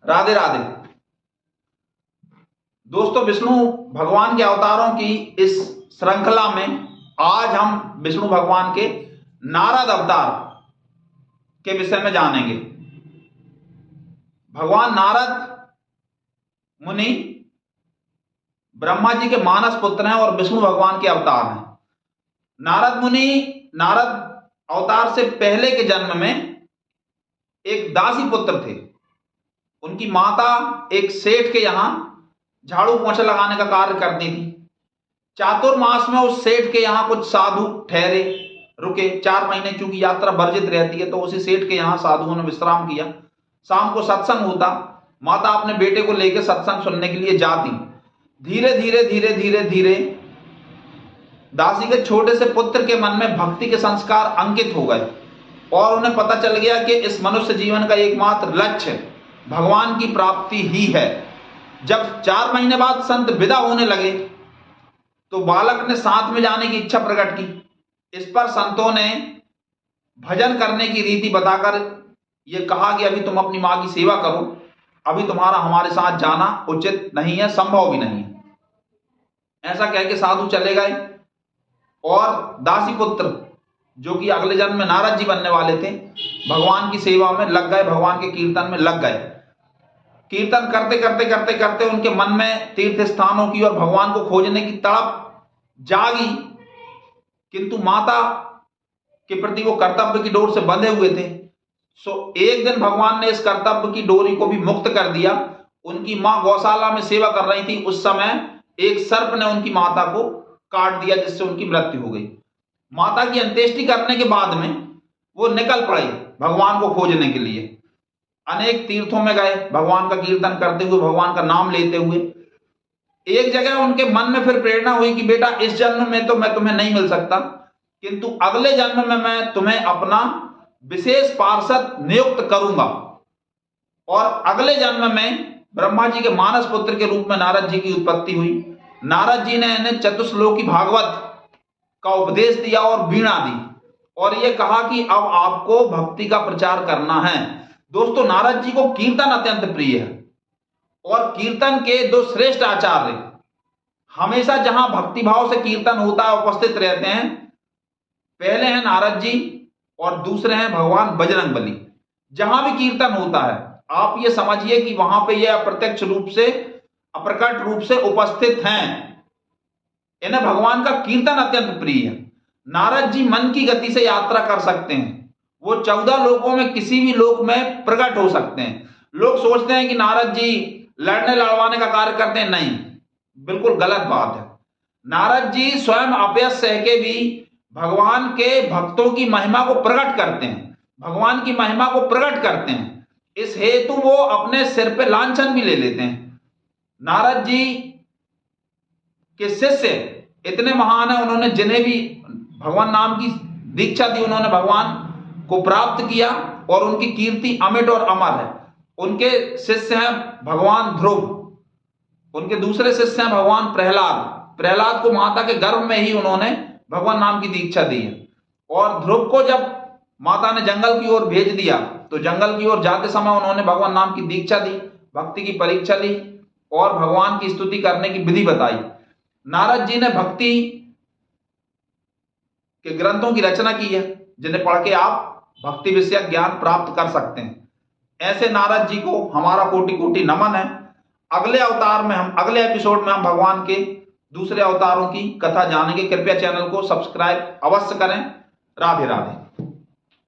राधे राधे। दोस्तों, विष्णु भगवान के अवतारों की इस श्रृंखला में आज हम विष्णु भगवान के नारद अवतार के विषय में जानेंगे। भगवान नारद मुनि ब्रह्मा जी के मानस पुत्र हैं और विष्णु भगवान के अवतार हैं। नारद मुनि नारद अवतार से पहले के जन्म में एक दासी पुत्र थे। उनकी माता एक सेठ के यहां झाड़ू पोंछा लगाने का कार्य करती थी। चातुर्मास में उस सेठ के यहां कुछ साधु ठहरे, रुके। 4 महीने चूंकि यात्रा वर्जित रहती है, तो उसी सेठ के यहां साधुओं ने विश्राम किया। शाम को सत्संग होता। माता अपने बेटे को लेकर सत्संग सुनने के लिए जाती। धीरे धीरे धीरे धीरे धीरे दासी के छोटे से पुत्र के मन में भक्ति के संस्कार अंकित हो गए और उन्हें पता चल गया कि इस मनुष्य जीवन का एकमात्र लक्ष्य भगवान की प्राप्ति ही है। जब 4 महीने बाद संत विदा होने लगे तो बालक ने साथ में जाने की इच्छा प्रकट की। इस पर संतों ने भजन करने की रीति बताकर यह कहा कि अभी तुम अपनी मां की सेवा करो, अभी तुम्हारा हमारे साथ जाना उचित नहीं है, संभव भी नहीं है। ऐसा कह के साधु चले गए और दासी पुत्र, जो कि अगले जन्म में नारद जी बनने वाले थे, भगवान की सेवा में लग गए, भगवान के कीर्तन में लग गए। कीर्तन करते करते करते करते उनके मन में तीर्थ स्थानों की और भगवान को खोजने की तड़प जागी, किंतु माता के प्रति वो कर्तव्य की डोर से बंधे हुए थे। सो एक दिन भगवान ने इस कर्तव्य की डोरी को भी मुक्त कर दिया। उनकी मां गौशाला में सेवा कर रही थी। उस समय एक सर्प ने उनकी माता को काट दिया, जिससे उनकी मृत्यु हो गई। माता की अंत्येष्टि करने के बाद में वो निकल पड़े भगवान को खोजने के लिए। अनेक तीर्थों में गए, भगवान का कीर्तन करते हुए, भगवान का नाम लेते हुए। एक जगह उनके मन में फिर प्रेरणा हुई कि बेटा, इस जन्म में तो मैं तुम्हें नहीं मिल सकता, किंतु अगले जन्म में मैं तुम्हें अपना विशेष पार्षद नियुक्त करूंगा। और अगले जन्म में ब्रह्मा जी के मानस पुत्र के रूप में नारद जी की उत्पत्ति हुई। नारद जी ने इन्हें चतुश्लोकी भागवत का उपदेश दिया और वीणा दी और यह कहा कि अब आपको भक्ति का प्रचार करना है। दोस्तों, नारद जी को कीर्तन अत्यंत प्रिय है और कीर्तन के 2 श्रेष्ठ आचार्य हमेशा जहां भक्तिभाव से कीर्तन होता है उपस्थित रहते हैं। पहले हैं नारद जी और दूसरे हैं भगवान बजरंगबली। जहां भी कीर्तन होता है, आप ये समझिए कि वहां पे ये अप्रत्यक्ष रूप से, अप्रकट रूप से उपस्थित हैं। इन्हें भगवान का कीर्तन अत्यंत प्रिय है। नारद जी मन की गति से यात्रा कर सकते हैं। वो 14 लोकों में किसी भी लोक में प्रकट हो सकते हैं। लोग सोचते हैं कि नारद जी लड़ने लड़वाने का कार्य करते हैं। नहीं, बिल्कुल गलत बात है। नारद जी स्वयं अपयश सह के भी भगवान के भक्तों की महिमा को प्रकट करते हैं, भगवान की महिमा को प्रकट करते हैं। इस हेतु वो अपने सिर पे लांछन भी ले लेते हैं। नारद जी के शिष्य इतने महान हैं, उन्होंने जिन्हें भी भगवान नाम की दीक्षा दी, उन्होंने भगवान को प्राप्त किया और उनकी कीर्ति अमिट और अमर है। उनके शिष्य हैं भगवान ध्रुव, उनके दूसरे शिष्य हैं भगवान प्रहलाद। प्रहलाद को माता के गर्भ में ही उन्होंने भगवान नाम की दीक्षा दी है। और ध्रुव को जब माता ने जंगल की ओर भेज दिया तो जंगल की ओर जाते समय उन्होंने भगवान नाम की दीक्षा दी, भक्ति की परीक्षा ली और भगवान की स्तुति करने की विधि बताई। नारद जी ने भक्ति के ग्रंथों की रचना की है, जिन्हें पढ़ के आप भक्ति विषयक ज्ञान प्राप्त कर सकते हैं। ऐसे नारद जी को हमारा कोटि कोटि नमन है। अगले अवतार में अगले एपिसोड में हम भगवान के दूसरे अवतारों की कथा जानेंगे। कृपया चैनल को सब्सक्राइब अवश्य करें। राधे राधे।